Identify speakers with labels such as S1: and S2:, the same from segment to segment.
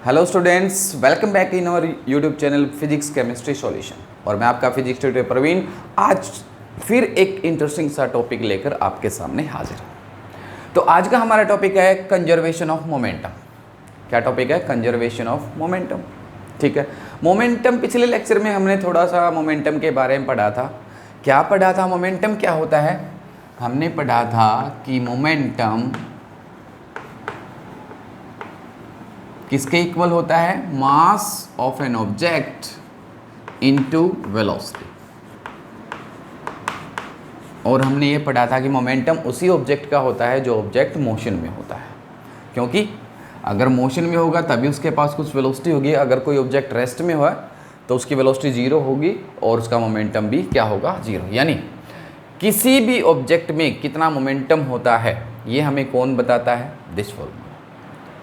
S1: Hello students, welcome back in our YouTube channel physics chemistry solution. और मैं आपका physics tutor Praveen आज फिर एक इंटरेस्टिंग सा टॉपिक लेकर आपके सामने हाजिर हूँ। तो आज का हमारा टॉपिक है कंजर्वेशन ऑफ मोमेंटम। क्या टॉपिक है? Conservation of momentum. ठीक है, मोमेंटम पिछले लेक्चर में हमने थोड़ा सा मोमेंटम के बारे में पढ़ा था। क्या पढ़ा था? मोमेंटम क्या होता है? हमने पढ़ा था कि मोमेंटम किसके इक्वल होता है? Mass of an object into velocity. और हमने ये पढ़ा था कि मोमेंटम उसी ऑब्जेक्ट का होता है जो ऑब्जेक्ट मोशन में होता है, क्योंकि अगर मोशन में होगा तभी उसके पास कुछ वेलोसिटी होगी। अगर कोई ऑब्जेक्ट रेस्ट में हुआ तो उसकी वेलोसिटी जीरो होगी और उसका मोमेंटम भी क्या होगा? जीरो। यानी किसी भी ऑब्जेक्ट में कितना मोमेंटम होता है ये हमें कौन बताता है? This formula,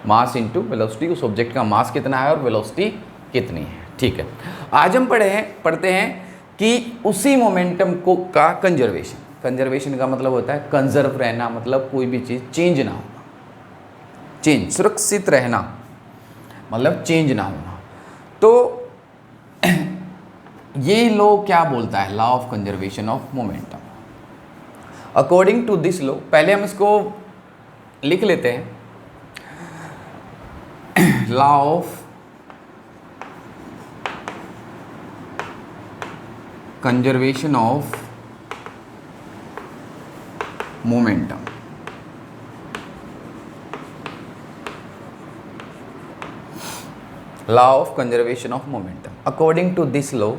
S1: mass into velocity. उस ऑब्जेक्ट का मास कितना है और वेलोसिटी कितनी है। ठीक है, आज हम पढ़ते हैं कि उसी मोमेंटम को का कंजर्वेशन का मतलब होता है कंजर्व रहना, मतलब कोई भी चीज़ चेंज ना होना, चेंज सुरक्षित रहना मतलब चेंज ना होना। तो ये लॉ क्या बोलता है? Law of conservation of momentum. According to this law, पहले हम इसको लिख लेते हैं। law of conservation of momentum। law of conservation of momentum, according to this law,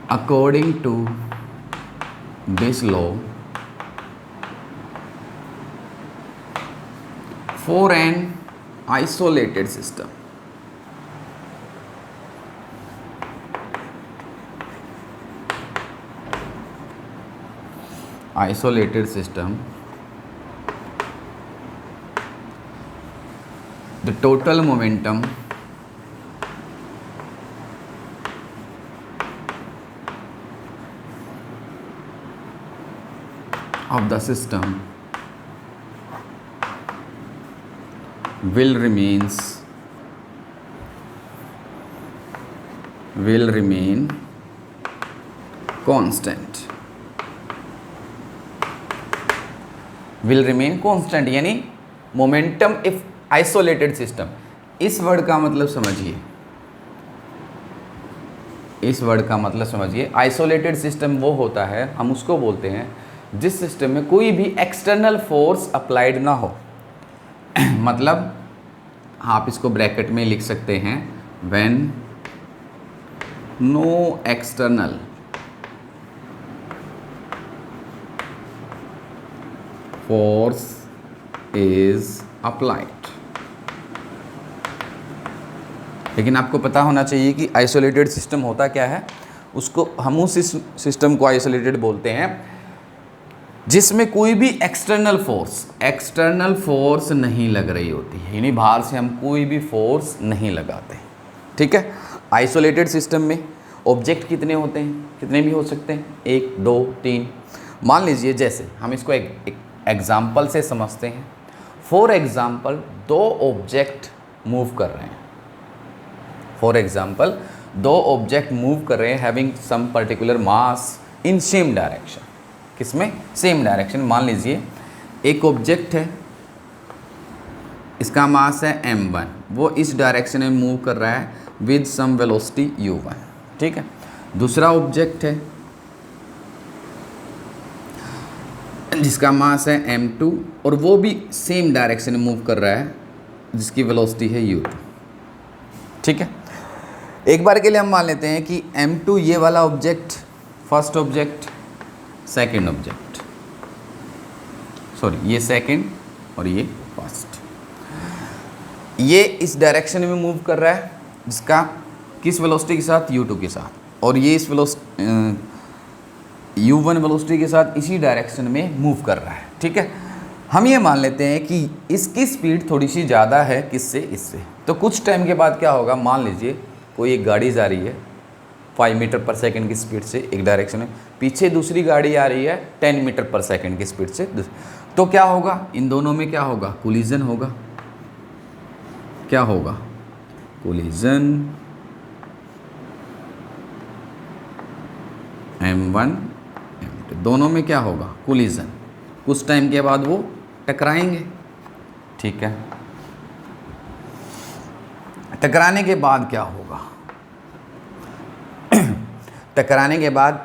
S1: according to this law, for an isolated system, the total momentum of the system will remain constant। will remain constant यानी momentum if isolated system. इस word का मतलब समझिए, isolated system वो होता है, हम उसको बोलते हैं जिस सिस्टम में कोई भी एक्सटर्नल फोर्स अप्लाइड ना हो। मतलब आप इसको ब्रैकेट में लिख सकते हैं, when no external force is applied. लेकिन आपको पता होना चाहिए कि आइसोलेटेड सिस्टम होता क्या है। उसको हम उस सिस्टम को आइसोलेटेड बोलते हैं जिसमें कोई भी एक्सटर्नल फोर्स नहीं लग रही होती है, यानी बाहर से हम कोई भी फोर्स नहीं लगाते। ठीक है, आइसोलेटेड सिस्टम में ऑब्जेक्ट कितने होते हैं? कितने भी हो सकते हैं, 1 2 3। मान लीजिए जैसे हम इसको एक एग्जाम्पल से समझते हैं। फॉर एग्जाम्पल, दो ऑब्जेक्ट मूव कर रहे हैं। Having some particular mass in same direction. किसमें? Same direction. मान लीजिए एक ऑब्जेक्ट है, इसका मास है m1, वो इस डायरेक्शन में मूव कर रहा है विद सम वेलोसिटी u1। ठीक है, दूसरा ऑब्जेक्ट है जिसका मास है m2 और वो भी सेम डायरेक्शन में मूव कर रहा है जिसकी वेलोसिटी है u2। ठीक है, एक बार के लिए हम मान लेते हैं कि m2 ये वाला object first object, second object, ये सेकंड और ये फर्स्ट, ये इस डायरेक्शन में मूव कर रहा है जिसका किस वेलोसिटी के साथ? u2 के साथ। और ये इस u1 वेलोसिटी के साथ इसी डायरेक्शन में मूव कर रहा है। ठीक है, हम ये मान लेते हैं कि इसकी स्पीड थोड़ी सी ज़्यादा है किससे? इससे। तो कुछ टाइम के बाद क्या होगा? मान लीजिए कोई एक गाड़ी जा रही है 5 मीटर पर सेकंड की स्पीड से एक डायरेक्शन में, पीछे दूसरी गाड़ी आ रही है 10 मीटर पर सेकंड की स्पीड से। तो क्या होगा, इन दोनों में क्या होगा, कोलिजन होगा। क्या होगा, कोलिजन M1 M2, दोनों में क्या होगा, कोलिजन। कुछ टाइम के बाद वो टकराएंगे। ठीक है, टकराने के बाद क्या होगा, टकराने के बाद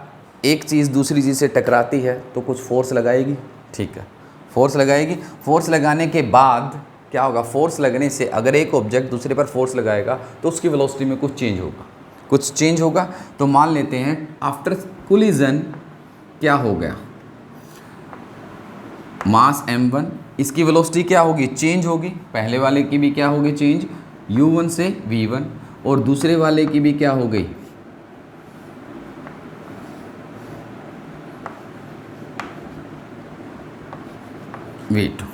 S1: एक चीज़ दूसरी चीज़ से टकराती है तो कुछ फोर्स लगाएगी। ठीक है, फोर्स लगाएगी। फोर्स लगाने के बाद क्या होगा, फोर्स लगने से अगर एक ऑब्जेक्ट दूसरे पर फोर्स लगाएगा तो उसकी वेलोसिटी में कुछ चेंज होगा, कुछ चेंज होगा। तो मान लेते हैं आफ्टर कोलिजन क्या हो गया, मास m1, इसकी वेलोसिटी क्या होगी, चेंज होगी। पहले वाले की भी क्या होगी, चेंज, u1 से v1, और दूसरे वाले की भी क्या हो गई, v2।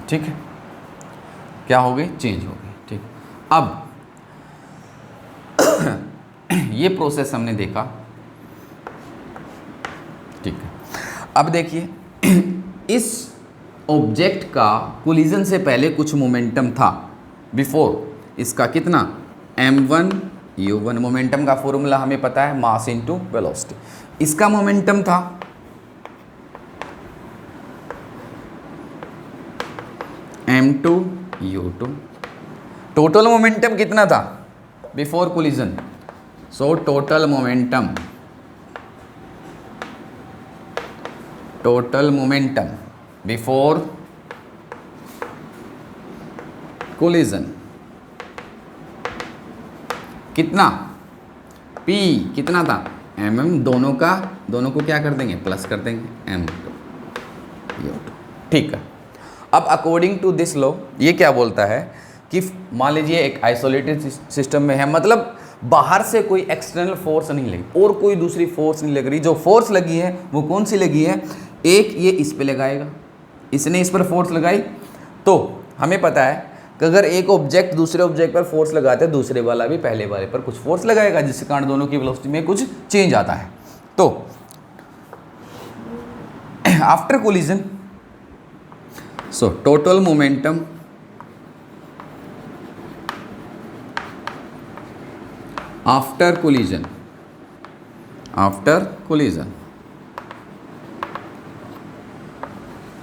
S1: ठीक है, क्या हो गई, चेंज हो गई। ठीक, अब ये प्रोसेस हमने देखा। ठीक है, अब देखिए इस ऑब्जेक्ट का कोलिजन से पहले कुछ मोमेंटम था, बिफोर इसका कितना, m1 u1। मोमेंटम का फॉर्मूला हमें पता है, मास इनटू वेलोसिटी। इसका मोमेंटम था m2 u2। टोटल मोमेंटम कितना था before collision, so total momentum before collision कितना, p कितना था, mm। दोनों को क्या कर देंगे, प्लस कर देंगे, m2 u2। ठीक है, अब अकॉर्डिंग टू दिस लॉ ये क्या बोलता है कि मान लीजिए एक आइसोलेटेड सिस्टम में है, मतलब बाहर से कोई एक्सटर्नल फोर्स नहीं लगी और कोई दूसरी फोर्स नहीं लग रही। जो फोर्स लगी है वो कौन सी लगी है, एक ये इस पे लगाएगा, इसने इस पर फोर्स लगाई। तो हमें पता है कि अगर एक ऑब्जेक्ट दूसरे ऑब्जेक्ट पर फोर्स लगाता है, दूसरे वाला भी पहले वाले पर कुछ फोर्स लगाएगा, जिसके कारण दोनों की वेलोसिटी में कुछ चेंज आता है। तो after collision, so total momentum after collision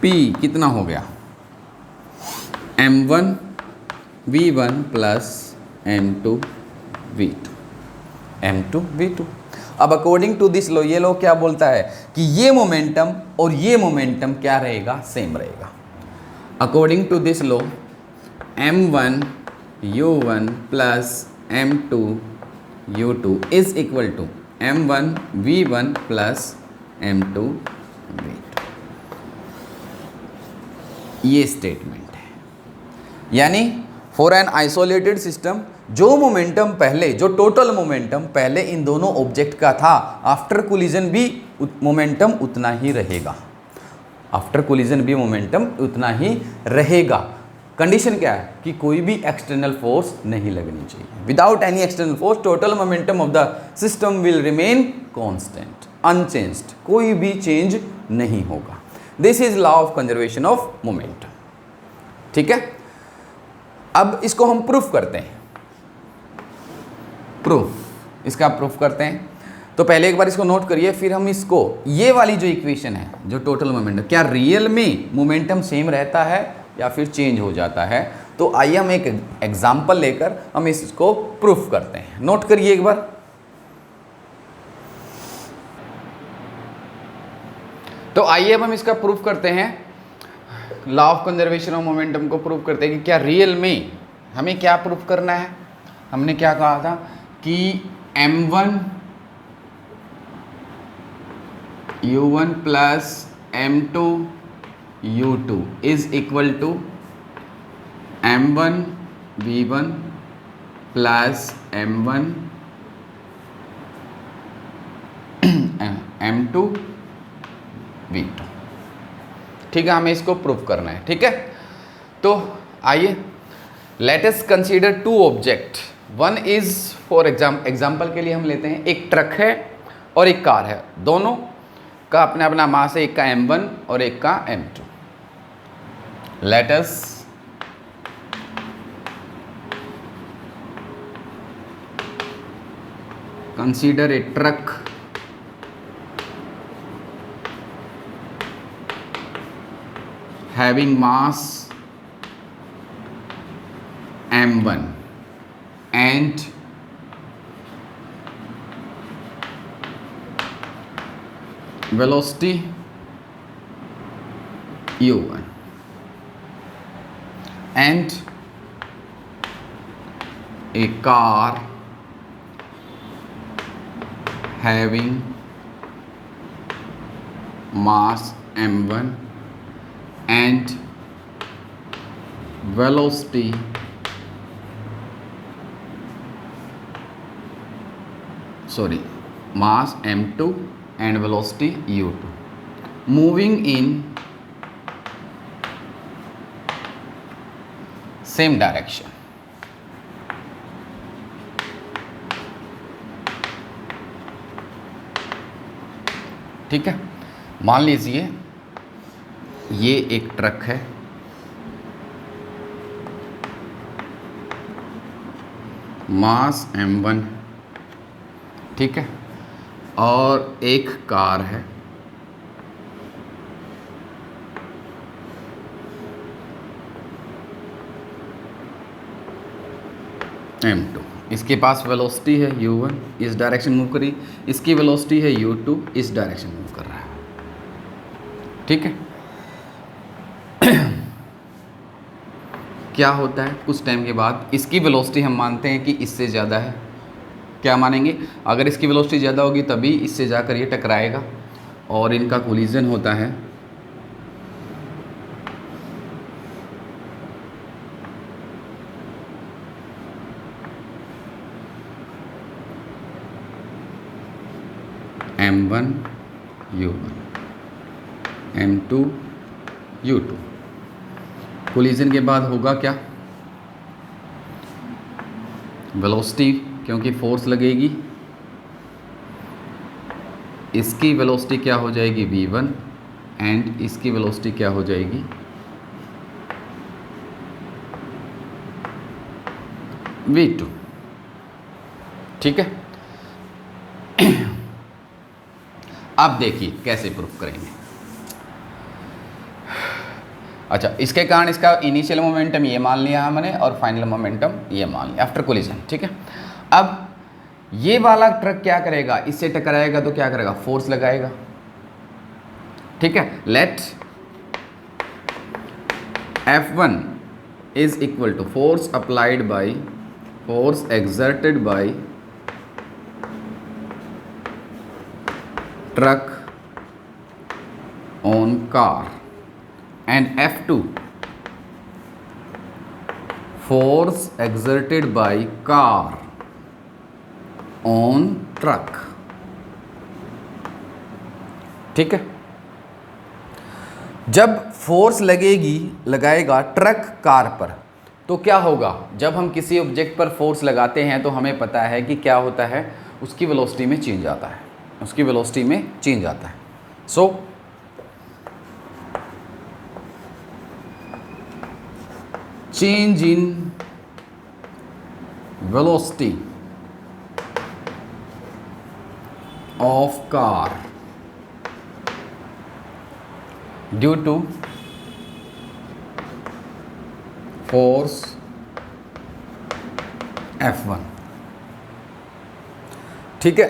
S1: P कितना हो गया, m1 v1 plus m2 v2। अब अकॉर्डिंग टू दिस लॉ, ये लॉ क्या बोलता है कि ये मोमेंटम और ये मोमेंटम क्या रहेगा, सेम रहेगा। According to this law m1 u1 plus m2 u2 is equal to m1 v1 plus m2 v2। ये स्टेटमेंट है, यानी फॉर एन आइसोलेटेड सिस्टम जो मोमेंटम पहले, जो टोटल मोमेंटम पहले इन दोनों ऑब्जेक्ट का था, आफ्टर कोलिजन भी मोमेंटम उतना ही रहेगा। आफ्टर कोलिजन भी मोमेंटम उतना ही रहेगा। कंडीशन क्या है कि कोई भी एक्सटर्नल फोर्स नहीं लगनी चाहिए। Without any external force total momentum of the system will remain constant, unchanged, कोई भी चेंज नहीं होगा। This is law of conservation of momentum. ठीक है, अब इसको हम प्रूफ करते हैं। प्रूफ, इसका प्रूफ करते हैं। तो पहले एक बार इसको नोट करिए, फिर हम इसको, ये वाली जो इक्वेशन है, जो टोटल मोमेंटम, क्या रियल में मोमेंटम सेम रहता है या फिर चेंज हो जाता है। तो आइए हम एक एग्जांपल लेकर हम इसको प्रूफ करते हैं। नोट करिए एक बार। तो आइए अब हम इसका प्रूफ करते हैं, law of conservation of momentum को प्रूफ करते हैं कि क्या रियल में हमें क्या प्रूफ करना है। हमने क्या कहा था कि m1 u1 plus m2 u2 is equal to m1 v1 plus m1 m2 v2। ठीक है, हमें इसको प्रूफ करना है। ठीक है, तो आइए let us consider two object. One is for example के लिए हम लेते हैं, एक ट्रक है और एक कार है। दोनों का अपना अपना मास है, एक का m1 और एक का m2। Late us consider a truck having mass m1 and velocity u1 and a car having mass m1 and velocity mass m2 and velocity u2 moving in same direction। ठीक है, मान लीजिए ये एक ट्रक है, मास m1, ठीक है, और एक कार है m2। इसके पास वेलोसिटी है u1, इस डायरेक्शन मूव करी, इसकी वेलोसिटी है u2, इस डायरेक्शन मूव कर रहा है। ठीक है, क्या होता है कुछ टाइम के बाद इसकी वेलोसिटी हम मानते हैं कि इससे ज़्यादा है। क्या मानेंगे? अगर इसकी वेलोसिटी ज़्यादा होगी तभी इससे जाकर ये टकराएगा और इनका कोलिजन होता है। m1 u1 m2 u2 collision के बाद होगा क्या? वेलोसिटी, क्योंकि फोर्स लगेगी, इसकी वेलोसिटी क्या हो जाएगी v1 एंड इसकी वेलोसिटी क्या हो जाएगी v2। ठीक है, अब देखिए कैसे प्रूफ करेंगे। अच्छा, इसके कारण इसका इनिशियल मोमेंटम ये मान लिया हमने और फाइनल मोमेंटम ये मान लिया आफ्टर कोलिजन। ठीक है, अब ये वाला ट्रक क्या करेगा? इससे टकराएगा तो क्या करेगा? फोर्स लगाएगा। ठीक है, let F1 is equal to force applied by force exerted by truck on car and F2 force exerted by car on truck। ठीक है, जब फोर्स लगाएगा ट्रक कार पर तो क्या होगा? जब हम किसी ऑब्जेक्ट पर फोर्स लगाते हैं तो हमें पता है कि क्या होता है, उसकी वेलोसिटी में चेंज आता है, उसकी वेलोसिटी में चेंज आता है। सो change in velocity of car due to force F1। ठीक है,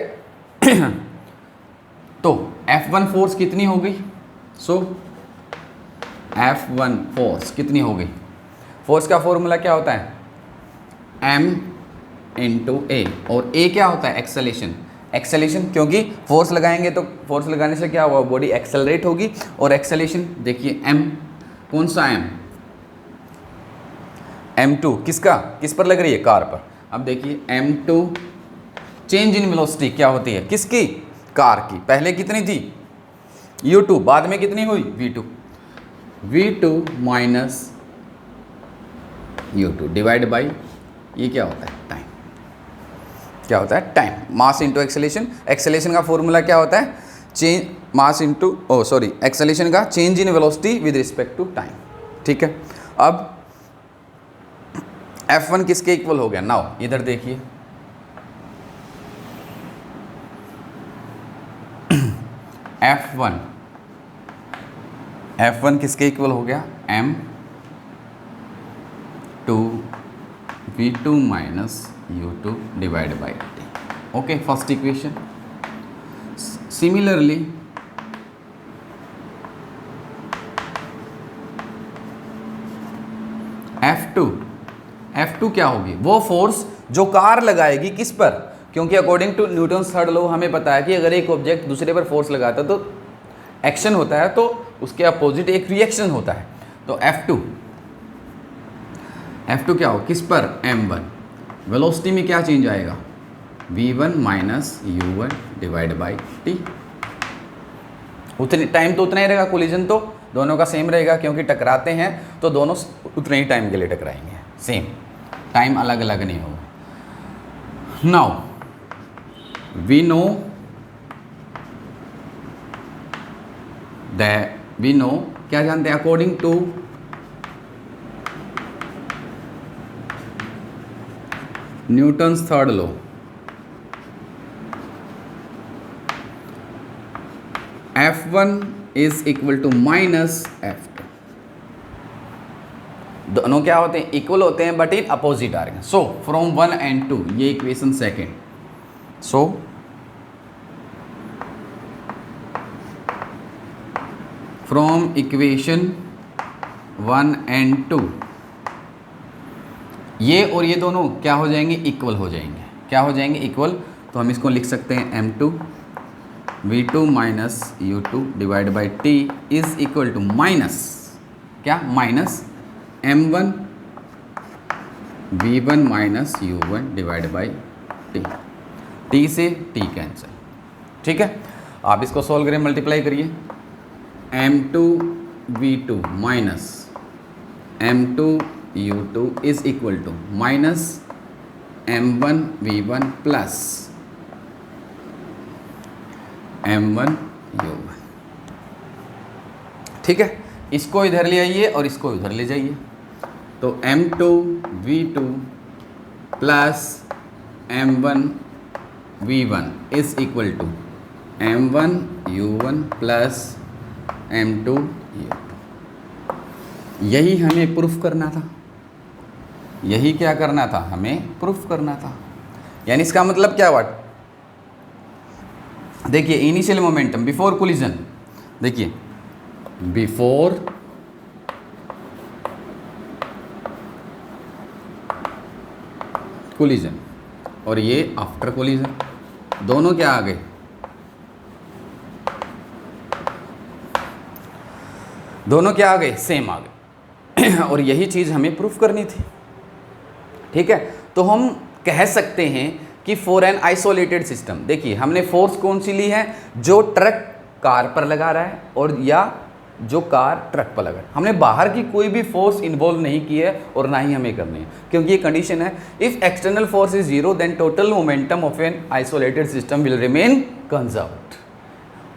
S1: तो F1 फोर्स कितनी हो गई? सो F1 फोर्स कितनी हो गई? फोर्स का फॉर्मूला क्या होता है? m इंटू ए, और a क्या होता है? एक्सेलेरेशन। एक्सेलेरेशन, क्योंकि फोर्स लगाएंगे तो फोर्स लगाने से क्या होगा? बॉडी एक्सेलरेट होगी। और एक्सेलेरेशन देखिए m, कौन सा m? m2 किसका, किस पर लग रही है? कार पर। अब देखिए m2 चेंज इन वेलोसिटी क्या होती है? किसकी? कार की। पहले कितनी थी? u2, बाद में कितनी हुई? v2 minus u2 divide by ये क्या होता है? टाइम। क्या होता है? Time. Mass into acceleration. Acceleration का फॉर्मूला क्या होता है? चेंज मास इंटू एक्सेलरेशन का change in velocity with respect to time. ठीक है, अब F1 किसके इक्वल हो गया? नाउ इधर देखिए, F1 किसके इक्वल हो गया? m/v2 minus u2 divide by t। Okay, first equation. Similarly F2 क्या होगी? वो फोर्स जो कार लगाएगी किस पर? क्योंकि according to Newton's third law हमें पता है कि अगर एक ऑब्जेक्ट दूसरे पर फोर्स लगाता है तो एक्शन होता है, तो उसके अपोजिट एक रिएक्शन होता है। तो F2 क्या हो? किस पर? m1। वेलोसिटी में क्या चेंज आएगा? v1 minus u1 divide by t। उतनी टाइम तो उतना ही रहेगा, कोलिजन तो दोनों का सेम रहेगा, क्योंकि टकराते हैं तो दोनों उतने ही टाइम के लिए टकराएंगे, सेम टाइम अलग अलग नहीं होगा। नाउ वी नो क्या जानते हैं? According to Newton's third law, F1 is equal to minus F2। दोनों क्या होते हैं? इक्वल होते हैं but in opposite direction. So from 1 and 2, ये equation second. So from equation 1 and 2, ये और ये दोनों क्या हो जाएंगे? इक्वल हो जाएंगे। क्या हो जाएंगे? इक्वल। तो हम इसको लिख सकते हैं m2v2 minus u2 divide by t is equal to minus क्या? Minus m1 v1 minus u1 divide by t से t कैंसिल। ठीक है, आप इसको सॉल्व करें, मल्टीप्लाई करिए। m2 v2 minus m2 u2 is equal to minus m1 v1 plus m1 u1। ठीक है, इसको इधर ले आइए और इसको इधर ले जाइए। तो m2 v2 plus m1 v1 is equal to m1 u1 plus m2 u2। यही हमें प्रूफ करना था। यही क्या करना था? हमें प्रूफ करना था। यानी इसका मतलब क्या हुआ? देखिए, इनिशियल मोमेंटम बिफोर कोलिजन, देखिए बिफोर कोलिजन और ये आफ्टर कोलिजन, दोनों क्या आ गए? दोनों क्या आ गए? सेम आ गए। और यही चीज़ हमें प्रूफ करनी थी। ठीक है, तो हम कह सकते हैं कि फॉर एन आइसोलेटेड सिस्टम, देखिए हमने फोर्स कौन सी ली है? जो ट्रक कार पर लगा रहा है और या जो कार ट्रक पर लगा रहा है। हमने बाहर की कोई भी फोर्स इन्वॉल्व नहीं की है और ना ही हमें करनी है, क्योंकि ये कंडीशन है, if external force is zero then total momentum of an isolated system will remain conserved.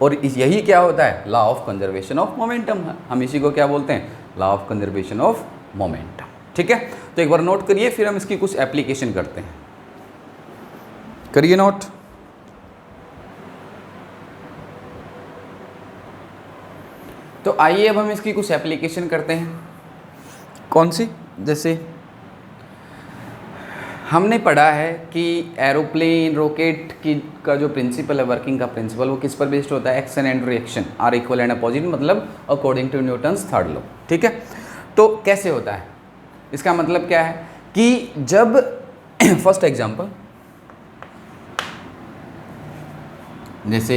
S1: और यही क्या होता है? Law of conservation of momentum. हम इसी को क्या बोलते हैं? Law of conservation of momentum. ठीक है, तो एक बार नोट करिए, फिर हम इसकी कुछ एप्लीकेशन करते हैं। करिए नोट। तो आइए अब हम इसकी कुछ एप्लीकेशन करते हैं। कौन सी? जैसे हमने पढ़ा है कि एरोप्लेन, रॉकेट की का जो प्रिंसिपल है, वर्किंग का प्रिंसिपल, वो किस पर बेस्ड होता है? Action and reaction are equal and opposite, मतलब according to Newton's third law. ठीक है, तो कैसे होता है? इसका मतलब क्या है कि जब फर्स्ट एग्जांपल, जैसे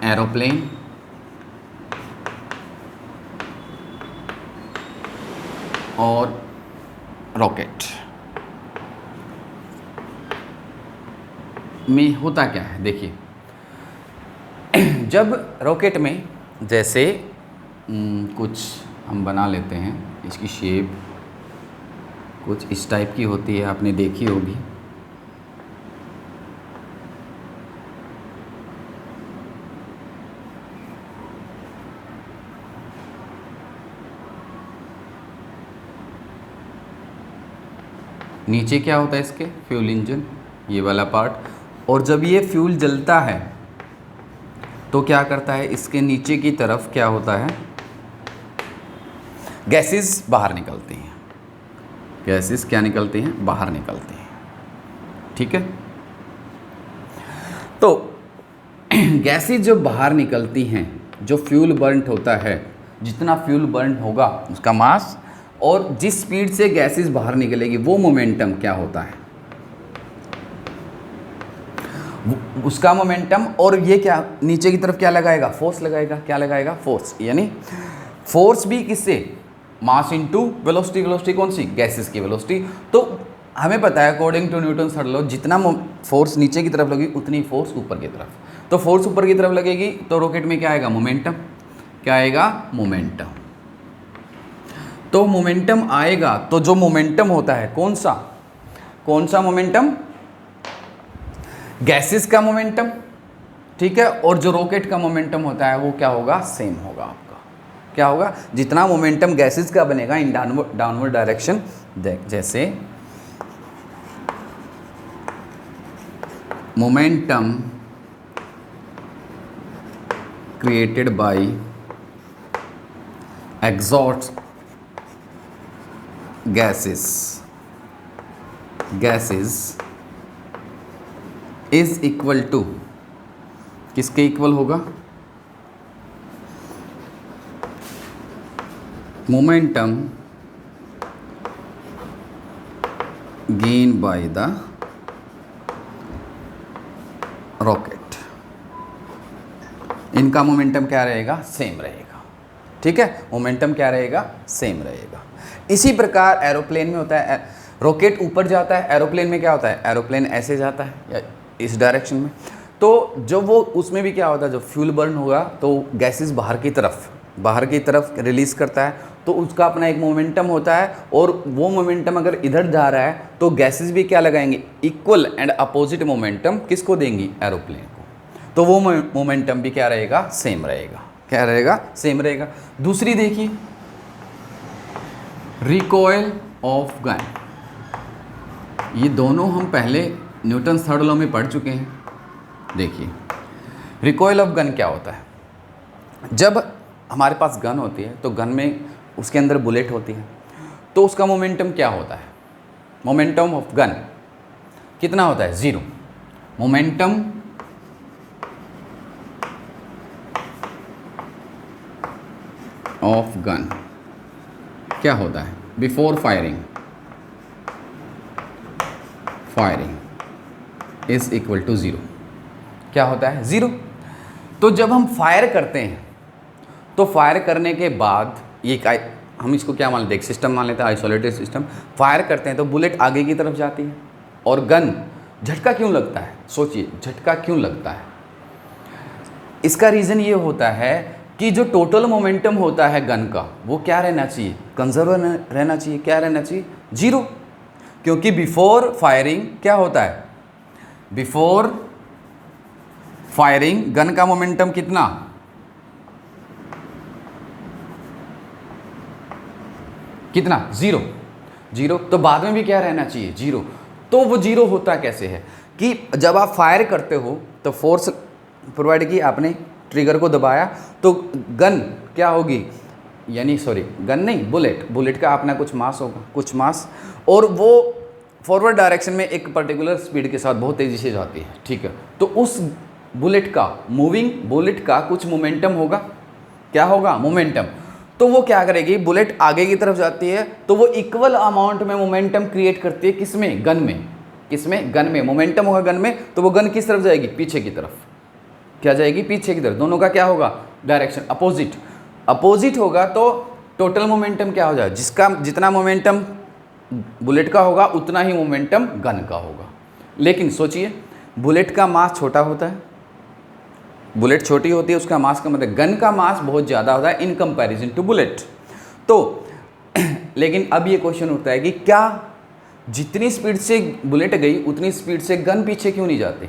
S1: एरोप्लेन और रॉकेट में होता क्या है? देखिए, जब रॉकेट में जैसे कुछ हम बना लेते हैं, इसकी शेप कुछ इस टाइप की होती है, आपने देखी होगी। नीचे क्या होता है इसके, फ्यूल इंजन, ये वाला पार्ट। और जब ये फ्यूल जलता है तो क्या करता है, इसके नीचे की तरफ क्या होता है, गैसेस बाहर निकलती हैं। गैसेस क्या निकलती हैं, बाहर निकलती हैं। ठीक है, तो गैसेस जो बाहर निकलती हैं, जो फ्यूल बर्न होता है, जितना फ्यूल बर्न होगा उसका मास, और जिस स्पीड से गैसेस बाहर निकलेगी वो मोमेंटम क्या होता है, उसका मोमेंटम। और ये क्या नीचे की तरफ क्या लगाएगा, फोर्स लगाएगा। क्या लगाएगा, फोर्स। यानी फोर्स भी किससे, मास इनटू वेलोसिटी। वेलोसिटी कौन सी, गैसेस की वेलोसिटी। तो हमें पता है according to Newton third law, जितना फोर्स नीचे की तरफ लगेगी उतनी फोर्स ऊपर की तरफ। तो फोर्स ऊपर की तरफ लगेगी तो रॉकेट में क्या आएगा, मोमेंटम। क्या आएगा, मोमेंटम। तो मोमेंटम आएगा तो जो मोमेंटम होता है कौन सा मोमेंटम, गैसेस का मोमेंटम। ठीक है, और जो रॉकेट का मोमेंटम होता है वो क्या होगा, सेम होगा आपका। क्या होगा, जितना मोमेंटम गैसेस का बनेगा इन डाउनवर्ड डायरेक्शन, जैसे momentum created by exhaust gases is equal to, किसके इक्वल होगा, momentum gain by the rocket. इनका मोमेंटम क्या रहेगा, सेम रहेगा। ठीक है, मोमेंटम क्या रहेगा, सेम रहेगा। इसी प्रकार एरोप्लेन में होता है, रॉकेट ऊपर जाता है, एरोप्लेन में क्या होता है, एरोप्लेन ऐसे जाता है या इस डायरेक्शन में। तो जो वो उसमें भी क्या होता है, जब फ्यूल बर्न होगा तो गैसेस बाहर की तरफ रिलीज करता है, तो उसका अपना एक मोमेंटम होता है। और वो मोमेंटम अगर इधर जा रहा है तो गैसेस भी क्या लगाएंगे, इक्वल एंड अपोजिट मोमेंटम किसको देंगी, एरोप्लेन को। तो वो मोमेंटम भी क्या रहेगा, सेम रहेगा। क्या रहेगा, सेम रहेगा। दूसरी देखिए, रिकॉइल ऑफ गन। ये दोनों हम पहले न्यूटन थर्ड लॉ में पढ़ चुके हैं। देखिए, रिकॉइल ऑफ गन क्या होता है, जब हमारे पास गन होती है तो गन में उसके अंदर बुलेट होती है, तो उसका मोमेंटम क्या होता है, मोमेंटम ऑफ गन कितना होता है, 0। मोमेंटम ऑफ गन क्या होता है, before firing is equal to 0। क्या होता है, 0। तो जब हम फायर करते हैं तो फायर करने के बाद ये हम इसको क्या मान लेते हैं, एक सिस्टम मान लेते हैं, आइसोलेटेड सिस्टम। फायर करते हैं तो बुलेट आगे की तरफ जाती है, और गन झटका क्यों लगता है, सोचिए झटका क्यों लगता है। इसका रीज़न ये होता है कि जो टोटल मोमेंटम होता है गन का वो क्या रहना चाहिए, कंजर्व रहना चाहिए। क्या रहना चाहिए, 0। क्योंकि बिफोर फायरिंग क्या होता है, बिफोर फायरिंग गन का मोमेंटम कितना, कितना, 0। तो बाद में भी क्या रहना चाहिए, 0। तो वो 0 होता कैसे है कि जब आप फायर करते हो तो फोर्स प्रोवाइड की, आपने ट्रिगर को दबाया तो गन क्या होगी, यानी सॉरी गन नहीं, बुलेट का अपना कुछ मास होगा, कुछ मास, और वो फॉरवर्ड डायरेक्शन में एक पर्टिकुलर स्पीड के साथ बहुत तेज़ी से जाती है। ठीक है, तो उस बुलेट का, मूविंग बुलेट का कुछ मोमेंटम होगा। क्या होगा, मोमेंटम। तो वो क्या करेगी, बुलेट आगे की तरफ जाती है तो वो इक्वल अमाउंट में मोमेंटम क्रिएट करती है, किसमें, गन में। किसमें, गन में। मोमेंटम होगा गन में, तो वो गन किस तरफ जाएगी, पीछे की तरफ। क्या जाएगी, पीछे की तरफ। दोनों का क्या होगा, डायरेक्शन अपोजिट होगा, तो टोटल मोमेंटम क्या हो जाएगा, जिसका जितना मोमेंटम बुलेट का होगा उतना ही मोमेंटम गन का होगा। लेकिन सोचिए, बुलेट का मास छोटा होता है, बुलेट छोटी होती है, उसका मास का मतलब, गन का मास बहुत ज़्यादा होता है इन कंपैरिजन टू बुलेट। तो लेकिन अब ये क्वेश्चन उठता है कि क्या जितनी स्पीड से बुलेट गई उतनी स्पीड से गन पीछे क्यों नहीं जाती।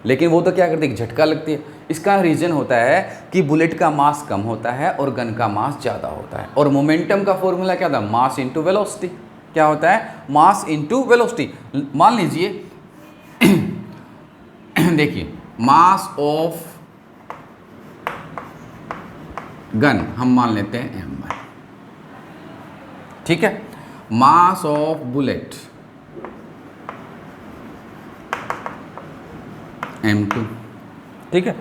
S1: लेकिन वो तो क्या करती है, झटका लगती है। इसका रीज़न होता है कि बुलेट का मास कम होता है और गन का मास ज़्यादा होता है। और मोमेंटम का फॉर्मूला क्या था, मास इंटू वेलोसिटी। क्या होता है, मास इनटू वेलोसिटी। मान लीजिए देखिए मास ऑफ गन हम मान लेते हैं m1, ठीक है। मास ऑफ बुलेट m2, ठीक है।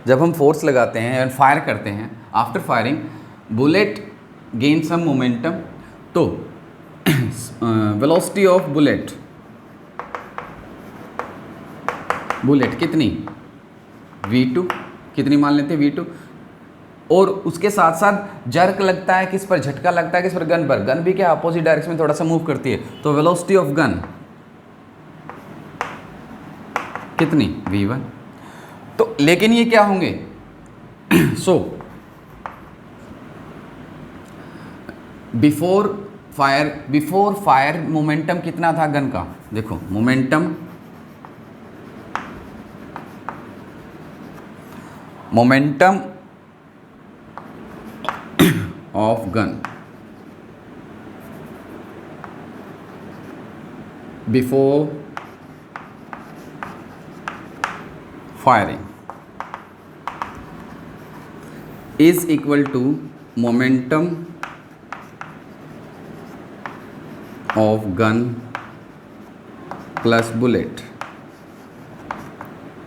S1: जब हम फोर्स लगाते हैं एंड फायर करते हैं, after firing bullet gain some momentum, तो वेलोसिटी ऑफ बुलेट कितनी, v2, कितनी मान लेते हैं v2, और उसके साथ साथ जर्क लगता है किस पर, झटका लगता है किस पर, गन पर। गन भी क्या अपोजिट डायरेक्शन में थोड़ा सा मूव करती है, तो वेलोसिटी ऑफ गन कितनी, v1। तो लेकिन ये क्या होंगे सो बिफोर फायर मोमेंटम कितना था गन का, देखो momentum of gun before firing is equal to momentum of gun plus bullet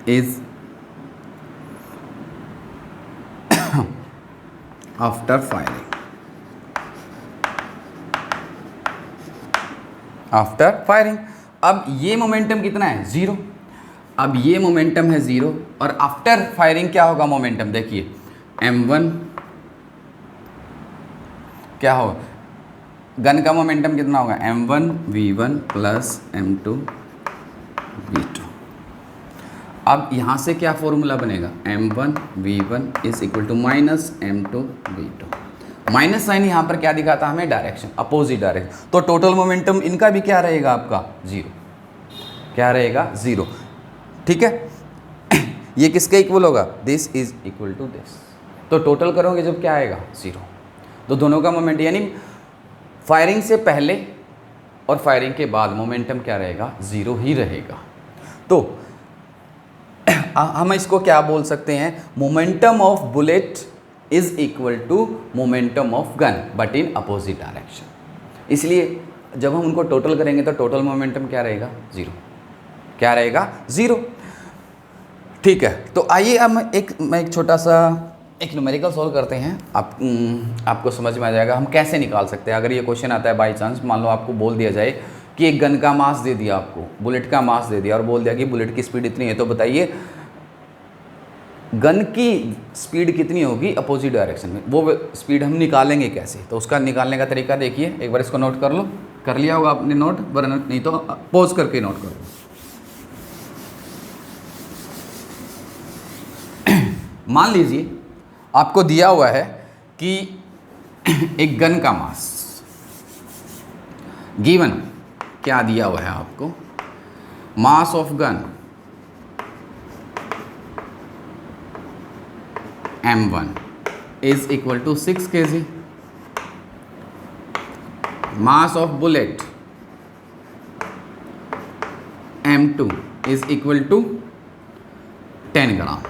S1: is after firing, अब ये मोमेंटम कितना है, 0। अब ये मोमेंटम है 0 और आफ्टर फायरिंग क्या होगा मोमेंटम, देखिए m1 क्या होगा, गन का मोमेंटम कितना होगा, m1 v1 plus m2 v2। अब यहाँ से क्या फॉर्मूला बनेगा, m1 v1 is equal to minus m2 v2। Minus sign यहाँ पर क्या दिखाता हमें, डायरेक्शन, अपोजिट डायरेक्शन। तो टोटल मोमेंटम इनका भी क्या रहेगा आपका, 0, क्या रहेगा 0, ठीक है। ये किसके इक्वल होगा, this is equal to this. तो टोटल करोगे जब क्या आएगा, 0। तो दोनों का मोमेंट यानी फायरिंग से पहले और फायरिंग के बाद मोमेंटम क्या रहेगा, 0 ही रहेगा। तो हम इसको क्या बोल सकते हैं, momentum of bullet is equal to momentum of gun but in opposite direction. इसलिए जब हम उनको टोटल करेंगे तो टोटल मोमेंटम क्या रहेगा, 0, क्या रहेगा, 0, ठीक है। तो आइए हम एक छोटा सा एक न्यूमेरिकल सॉल्व करते हैं, आपको समझ में आ जाएगा हम कैसे निकाल सकते हैं। अगर ये क्वेश्चन आता है बाई चांस, मान लो आपको बोल दिया जाए कि एक गन का मास दे दिया, आपको बुलेट का मास दे दिया और बोल दिया कि बुलेट की स्पीड इतनी है, तो बताइए गन की स्पीड कितनी होगी अपोजिट डायरेक्शन में, वो स्पीड हम निकालेंगे कैसे। तो उसका निकालने का तरीका देखिए, एक बार इसको नोट कर लो, कर लिया होगा आपने नोट, वरना नहीं तो पॉज करके नोट कर लो। मान लीजिए आपको दिया हुआ है कि एक गन का मास गिवन, क्या दिया हुआ है आपको, mass of gun m1 is equal to 6 kg, mass of bullet m2 is equal to 10 gram,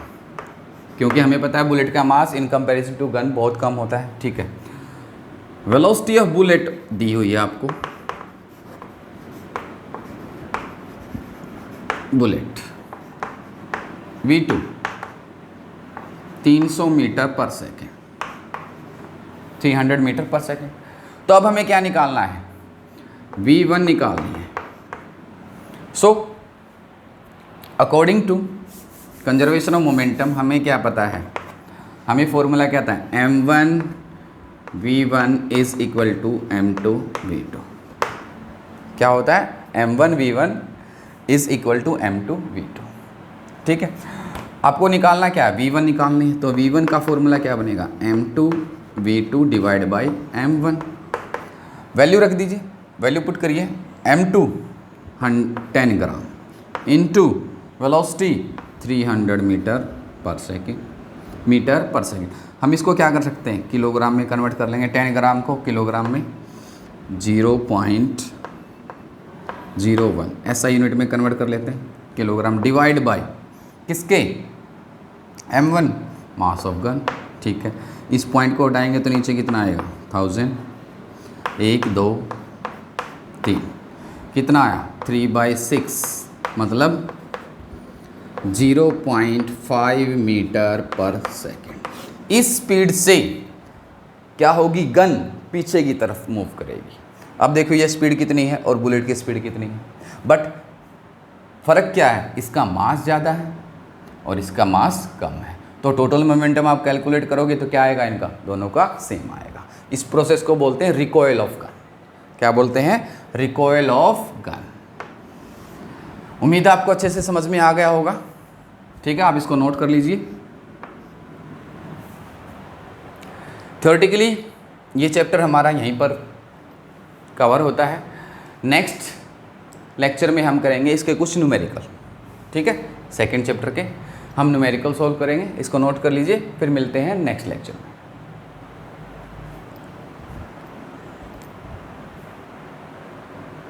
S1: क्योंकि हमें पता है बुलेट का mass in comparison to gun बहुत कम होता है, ठीक है। वेलोसिटी ऑफ बुलेट दी हुई है आपको, bullet v2 300 metre per second, 300 metre per second. तो अब हमें क्या निकालना है, v1 निकालनी है। So according to conservation of momentum हमें क्या पता है, हमें फॉर्मूला क्या आता है, m1 v1 is equal to m2 v2। क्या होता है, m1 v1 is equal to m2 v2, ठीक है। आपको निकालना क्या है, v1 निकालनी है। तो v1 का फॉर्मूला क्या बनेगा, m2 v2 divide by m1। Value रख दीजिए, वैल्यू पुट करिए, m2 10 gram into velocity 300 metre per second. हम इसको क्या कर सकते हैं, किलोग्राम में कन्वर्ट कर लेंगे, 10 ग्राम को किलोग्राम में, 0.01 ऐसा यूनिट में कन्वर्ट कर लेते हैं, किलोग्राम, डिवाइड बाय किसके, m1 मास ऑफ गन। ठीक है, इस पॉइंट को हटाएंगे तो नीचे कितना आएगा 1000, 1 2 3, कितना आया 3/6, मतलब 0.5 मीटर पर सेकेंड। इस स्पीड से क्या होगी, गन पीछे की तरफ मूव करेगी। अब देखो ये स्पीड कितनी है और बुलेट की स्पीड कितनी है, बट फ़र्क क्या है, इसका मास ज़्यादा है और इसका मास कम है। तो टोटल मोमेंटम आप कैलकुलेट करोगे तो क्या आएगा, इनका दोनों का सेम आएगा। इस प्रोसेस को बोलते हैं रिकॉइल ऑफ गन। क्या बोलते हैं, रिकॉइल ऑफ गन। उम्मीद है आपको अच्छे से समझ में आ गया होगा। ठीक है, आप इसको नोट कर लीजिए। थ्योरेटिकली ये चैप्टर हमारा यहीं पर कवर होता है। नेक्स्ट लेक्चर में हम करेंगे इसके कुछ न्यूमेरिकल। ठीक है, सेकंड चैप्टर के हम न्यूमेरिकल सॉल्व करेंगे, इसको नोट कर लीजिए। फिर मिलते हैं नेक्स्ट लेक्चर में।